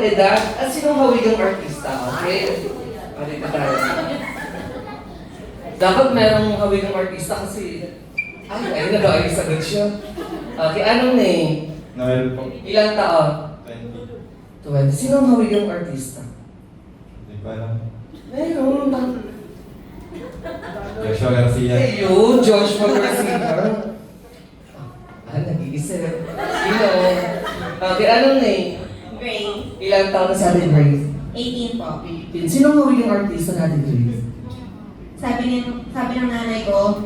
edad at sinong hawigang artista, okay? Halika tayo. Dapat merong hawigang artista kasi... Ay, nag-aayos agad siya. Okay, anong name? Noel po. Ilang taon? 20. 20. Sinong hawigang artista? Hindi pa alam. Meron. Joshua Garcia. Ayun, Joshua Garcia. Nag-iisip. Sino? Okay, anong name? Grace. Ilang taon na sabi, Grace? 18 po. Sinong hawigang artista natin, Grace? Sabi ng nanay ko,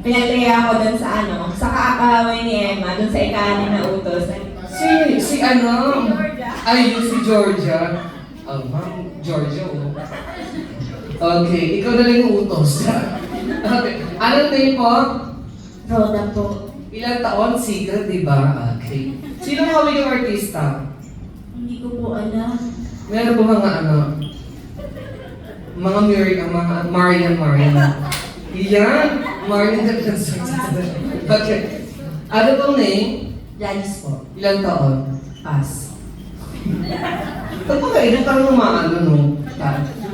pinagtaya ako dun sa sa kaakaway ni Emma, dun sa ikanin na utos. Si ano? Ay, yung si Georgia. Oh, ma'am, Georgia, oh. Okay, ikaw na lang yung utos. Okay, anong name po? Rhoda po. Ilang taon? Secret, di ba? Okay. Sinong hawigang artista? Hindi ko po alam. Meron po mga ano? Mga Marian. Yan! Marian Okay. Ano pong name? Janice po. Ilang taon? Pass. Pagpakainit parang umaano, no?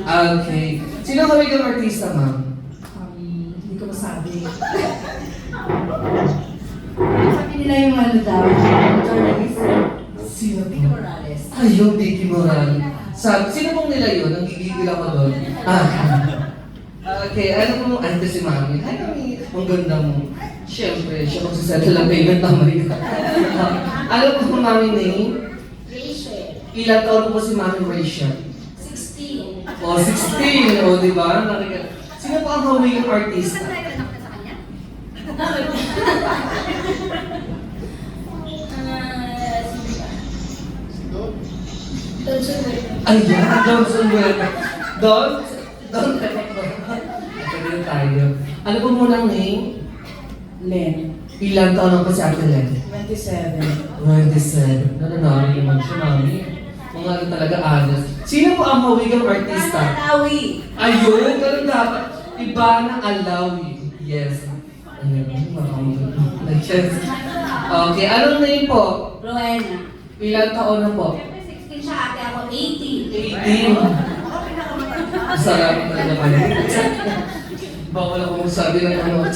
Okay. Sino kami kang artista, ma'am? Hindi ko masabi. Sabi nila yung ano daw, journalist. Sino Vicky po? Morales. Ay, yung Vicky Morales. Sino pong nila yun? Nanggigigil ako doon. Okay, ano po? Ano si mami? Ay, mami, ang ganda mo. Siyempre, siya magsasettle lang payment na Maria. Ano po mami name? Rachel. Ilang taon po si mami Rachel? 16. O, 16. O, di ba? Sino po ang hawing artista? Ayan, Johnson Buena. Don? Ito tayo. Ano po munang name? Len. Ilang taon lang po si Ate Len? 27. 27. Nananari naman siya, mami. Mga ano talaga honest. Sino po ang hawigang artista? Alawi. Ayun, ganun dapat. Ivana Alawi. Yes. Ayun, yes. Okay, anong name po? Rowena. Ilang taon na po? 16 siya, ate ako 18. 18. Sarap talaga pala. Bawal ako magsabi ng ano.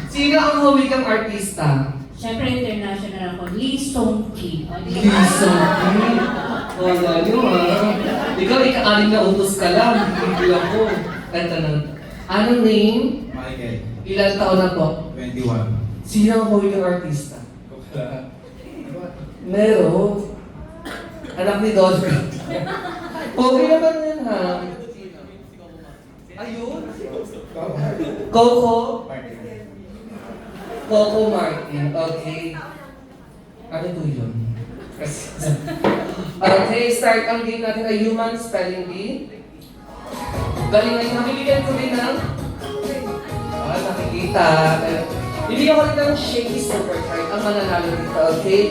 Sino ang hawigang artista? Siyempre international ako, Lee Song Ki. Lisa. Wala nyo Ikaw, ika-aling na utos ka lang. Hindi ako. Ito na. Anong name? Michael. Ilang taon na po? 21. Sino ang hawigang artista? Meron. Anak ni Dolphin. Okay naman yan, ha? Ayun. Coco. Coco Martin. Okay. Ano po yun? Okay, start ang game natin ay human spelling bee. Galing ngayon, nakibigyan ko rin ng... nakikita. Bibigyan ko rin ng shaky super card ang mananalo dito, okay?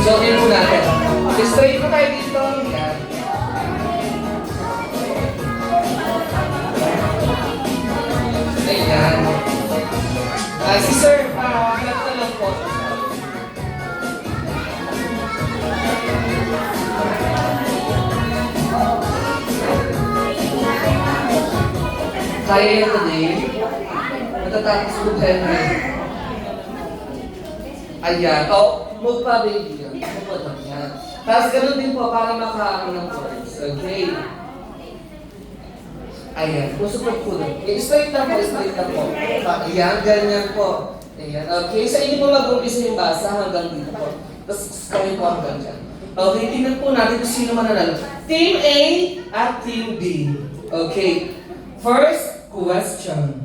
So, yun po natin. Straight po tayo dito. Yan. Ayan. Si Sir, hanap na lang po. Kaya yun today. Matatapos po tayo na. Ayan. Move pa, baby. Move pa lang yan. Tapos ganun din po para makaano ng points. Okay? Ayan. Musupot po lang. Straight lang po, straight lang po. Ayan, ganyan po. Ayan. Okay, sa inyo po mag-umpisa yung basa hanggang dito po. Tapos kawin po hanggang dyan. Okay, tingnan po natin kung sino mananalo. Team A at Team B. Okay. First question.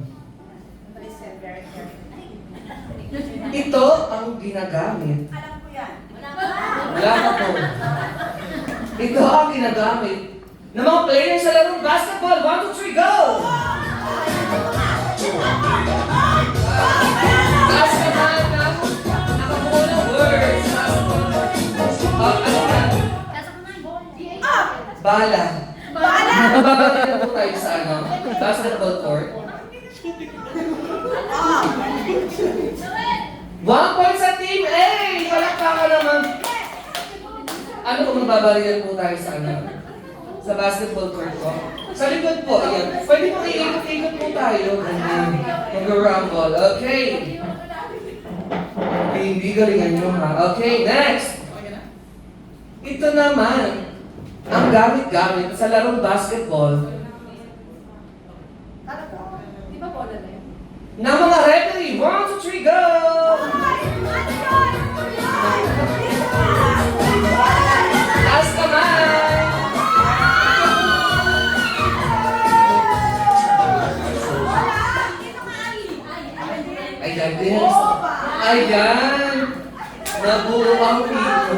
Ito ang ginagamit. Alam ko yan. Wala ka po. Ito ang ginagamit ng mga players sa larong basketball. 1, 2, 3, go! Taas naman ng nakabuo ng words. Ano yan? Bala. Bala! Babalikan po tayo sa ano? Basketball court. 1 point sa Team A! Palakpakan naman. Ano kung magbabalikan po tayo sa ano? Sa basketball court po? Sa likod po, ayan. Pwede po ikot-ikot po tayo. Mag-rumble. Okay. Hindi galingan nyo ha. Okay, next. Ito naman, ang gamit-gamit sa larong basketball Di ba bola na yun? ng mga referee. 1, 2, 3, go! Taas kamay! Ayan, bilis. Ayan! Nabuo ang pito.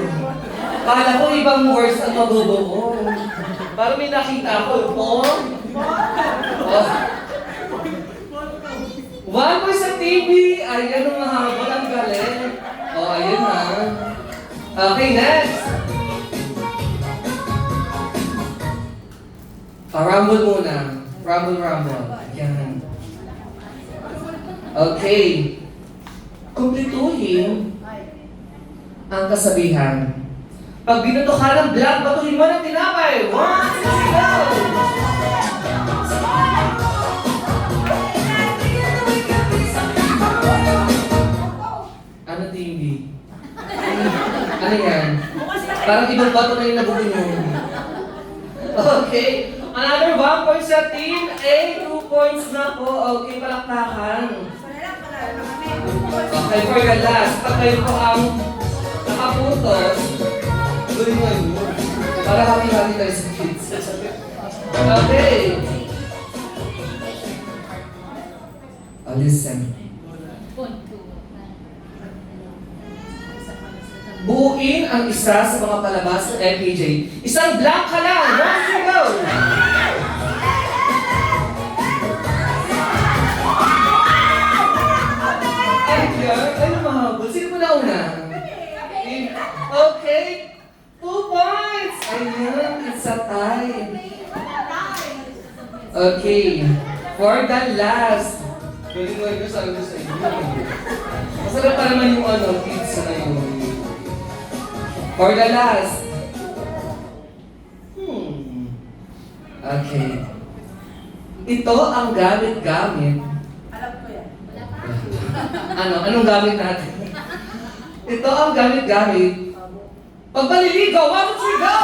Kala ko ibang words ang mabubuo. Parang may nakita ko. Oh. 1 point sa TV. Ayan ang mahabol. Ang galing. Oh, ayun ha. Okay, next. Rumble muna. Rumble. Yan. Okay. Kumplituhin ang kasabihan. Pag binuto ka ng black, batuhin mo ng tinapay. 1, 2, go! Ano TV? Ano yan? Parang ibang bato na yung nabubuhin mo. Okay. Another 1 point sa Team A. 2 points na po. Okay, palakpakan. Okay, for the last. Pag kayo po ang nakaputos, gawin mo yun. Para happy-happy tayo sa kids. Okay. Listen. Buuin ang isa sa mga palabas ng LPJ. Isang blank ka lang. 1, 2, go! Ano mahabol? Sino mo nauna? Okay. 2 points! Ayan, it's a tie. Okay. For the last. Pwede mo ito sabi ko sa inyo. Masarap pa naman yung ano, pizza na yun. For the last. Okay. Ito ang gamit-gamit. Alam ko yan. Anong gamit natin? Ito ang gamit-gamit. Pagbaliligaw, 1, 2, 3, go!